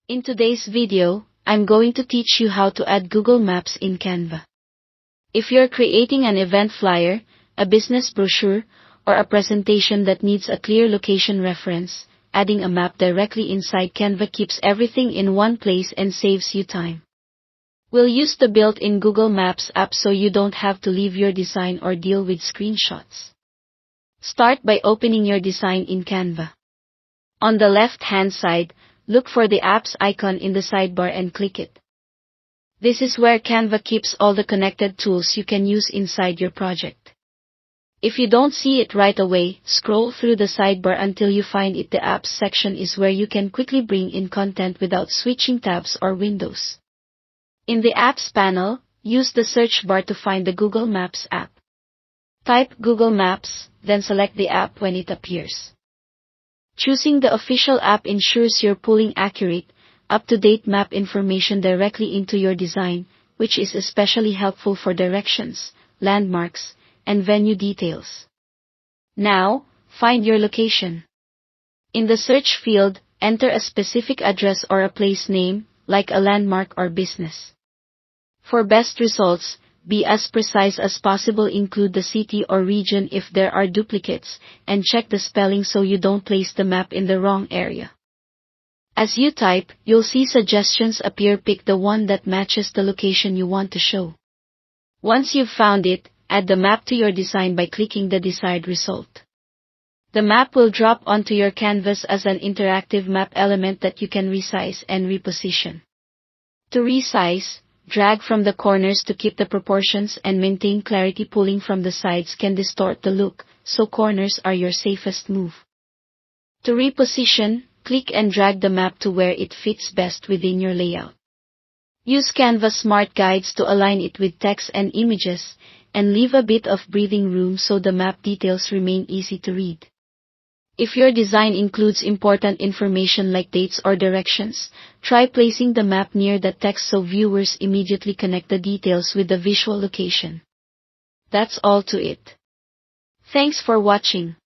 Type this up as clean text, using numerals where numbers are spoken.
In today's video, I'm going to teach you how to add Google Maps in Canva. If you're creating an event flyer, a business brochure, or a presentation that needs a clear location reference, adding a map directly inside Canva keeps everything in one place and saves you time. We'll use the built-in Google Maps app so you don't have to leave your design or deal with screenshots. Start by opening your design in Canva. On the left-hand side, look for the app's icon in the sidebar and click it. This is where Canva keeps all the connected tools you can use inside your project. If you don't see it right away, scroll through the sidebar until you find it. The apps section is where you can quickly bring in content without switching tabs or windows. In the apps panel, use the search bar to find the Google Maps app. Type Google Maps, then select the app when it appears. Choosing the official app ensures you're pulling accurate, up-to-date map information directly into your design, which is especially helpful for directions, landmarks, and venue details. Now, find your location. In the search field, enter a specific address or a place name, like a landmark or business. For best results, be as precise as possible. Include the city or region if there are duplicates, and check the spelling so you don't place the map in the wrong area. As you type, you'll see suggestions appear. Pick the one that matches the location you want to show. Once you've found it, add the map to your design by clicking the desired result. The map will drop onto your canvas as an interactive map element that you can resize and reposition. To resize, drag from the corners to keep the proportions and maintain clarity. Pulling from the sides can distort the look, so corners are your safest move. To reposition, click and drag the map to where it fits best within your layout. Use Canva Smart Guides to align it with text and images, and leave a bit of breathing room so the map details remain easy to read. If your design includes important information like dates or directions, try placing the map near the text so viewers immediately connect the details with the visual location. That's all to it. Thanks for watching.